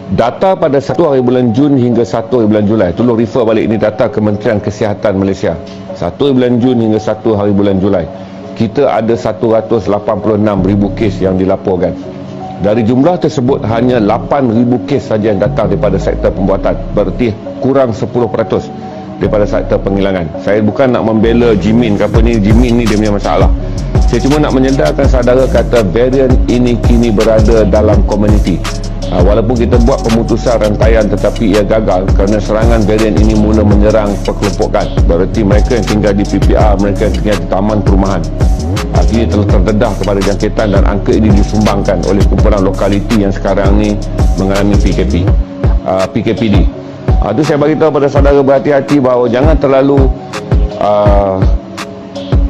Data pada 1 hari bulan Jun hingga 1 hari bulan Julai, tolong refer balik, ini data Kementerian Kesihatan Malaysia. 1 hari bulan Jun hingga 1 hari bulan Julai, kita ada 186,000 kes yang dilaporkan. Dari jumlah tersebut, hanya 8,000 kes saja yang datang daripada sektor pembuatan, berarti kurang 10% daripada sektor penghilangan. Saya bukan nak membela Jimin ke apa ni, Jimin ni dia punya masalah. Saya cuma nak menyedarkan saudara kata varian ini kini berada dalam komuniti. Walaupun kita buat pemutusan rantaian, tetapi ia gagal kerana serangan varian ini mula menyerang perkelompokan. Berarti mereka yang tinggal di PPR, mereka yang tinggal di taman perumahan, kini telah terdedah kepada jangkitan, dan angka ini disumbangkan oleh kumpulan lokaliti yang sekarang ni mengalami PKPD. Itu saya beritahu pada saudara berhati-hati bahawa jangan terlalu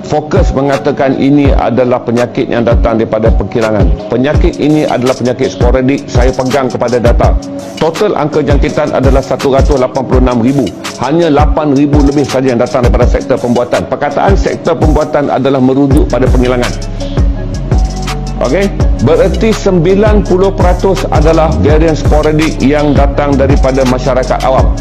fokus mengatakan ini adalah penyakit yang datang daripada penghilangan. Penyakit ini adalah penyakit sporadik. Saya pegang kepada data. Total angka jangkitan adalah 186,000. Hanya 8,000 lebih saja yang datang daripada sektor pembuatan. Perkataan sektor pembuatan adalah merujuk pada penghilangan. Okey, bererti 90% adalah varian sporadik yang datang daripada masyarakat awam.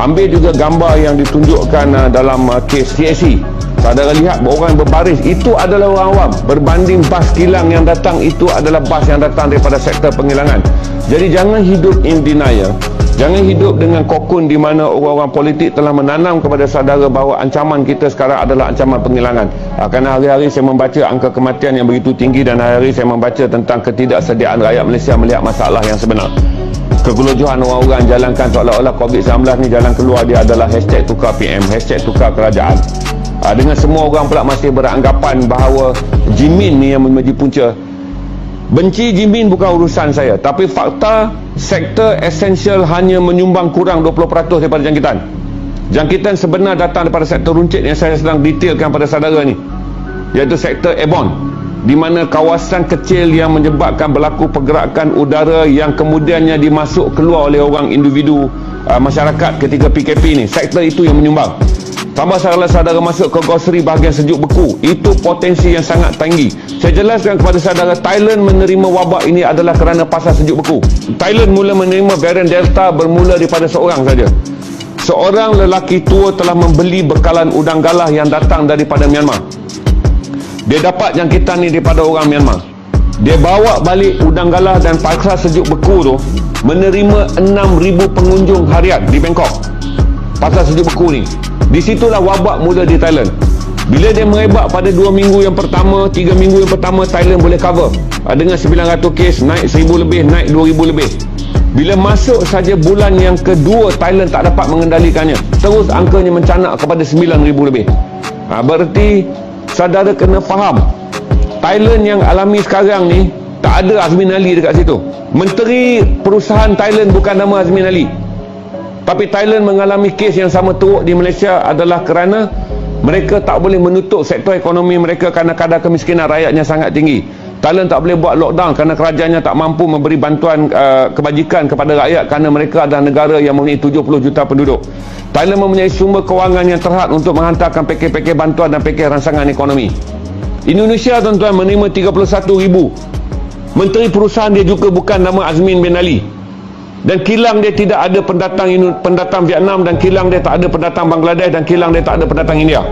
Ambil juga gambar yang ditunjukkan dalam kes CSE. Saudara lihat orang berbaris, itu adalah orang awam, berbanding bas kilang yang datang itu adalah bas yang datang daripada sektor penghilangan. Jadi jangan hidup in denial. Jangan hidup dengan kokon di mana orang-orang politik telah menanam kepada saudara bahawa ancaman kita sekarang adalah ancaman penghilangan. Kerana hari-hari saya membaca angka kematian yang begitu tinggi, dan hari-hari saya membaca tentang ketidaksediaan rakyat Malaysia melihat masalah yang sebenar. Kegelojohan orang-orang jalankan seolah-olah COVID-19 ni jalan keluar dia adalah hashtag tukar PM, hashtag tukar kerajaan. Dengan semua orang pula masih beranggapan bahawa Jimin ni yang menjadi punca. Benci Jimin bukan urusan saya, tapi fakta sektor esensial hanya menyumbang kurang 20% daripada jangkitan. Jangkitan sebenar datang daripada sektor runcit yang saya sedang detailkan pada saudara ni, iaitu sektor airborne, di mana kawasan kecil yang menyebabkan berlaku pergerakan udara yang kemudiannya dimasuk keluar oleh orang individu masyarakat ketika PKP ni. Sektor itu yang menyumbang. Tambah saudara masuk ke grocery bahagian sejuk beku, itu potensi yang sangat tinggi. Saya jelaskan kepada saudara, Thailand menerima wabak ini adalah kerana pasal sejuk beku. Thailand mula menerima varian Delta bermula daripada seorang saja. Seorang lelaki tua telah membeli bekalan udang galah yang datang daripada Myanmar. Dia dapat jangkitan ni daripada orang Myanmar. Dia bawa balik udang galah, dan pasal sejuk beku tu menerima 6,000 pengunjung harian di Bangkok. Pasal sejuk beku ni, di situlah wabak mula di Thailand. Bila dia merebak pada 2 minggu yang pertama, 3 minggu yang pertama, Thailand boleh cover dengan 900 kes, naik 1,000 lebih, naik 2,000 lebih. Bila masuk saja bulan yang kedua, Thailand tak dapat mengendalikannya, terus angkanya mencanak kepada 9,000 lebih. Berarti saudara kena faham, Thailand yang alami sekarang ni tak ada Azmin Ali dekat situ. Menteri perusahaan Thailand bukan nama Azmin Ali. Tapi Thailand mengalami kes yang sama teruk di Malaysia adalah kerana mereka tak boleh menutup sektor ekonomi mereka kerana kadar kemiskinan rakyatnya sangat tinggi. Thailand tak boleh buat lockdown kerana kerajaannya tak mampu memberi bantuan kebajikan kepada rakyat kerana mereka adalah negara yang mempunyai 70 juta penduduk. Thailand mempunyai sumber kewangan yang terhad untuk menghantarkan pakej-pakej bantuan dan pakej rangsangan ekonomi. Indonesia tuan-tuan menerima 31,000. Menteri perusahaan dia juga bukan nama Azmin bin Ali. Dan kilang dia tidak ada pendatang Vietnam, dan kilang dia tak ada pendatang Bangladesh, dan kilang dia tak ada pendatang India.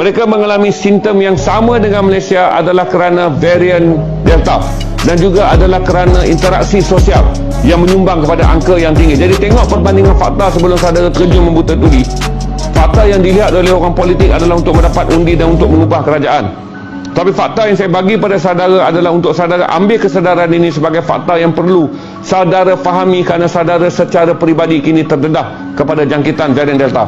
Mereka mengalami simptom yang sama dengan Malaysia adalah kerana varian Delta, dan juga adalah kerana interaksi sosial yang menyumbang kepada angka yang tinggi. Jadi tengok perbandingan fakta sebelum saudara terjun membuta tuli. Fakta yang dilihat oleh orang politik adalah untuk mendapat undi dan untuk mengubah kerajaan. Tapi fakta yang saya bagi pada saudara adalah untuk saudara ambil kesedaran ini sebagai fakta yang perlu saudara fahami, kerana saudara secara peribadi kini terdedah kepada jangkitan varian Delta.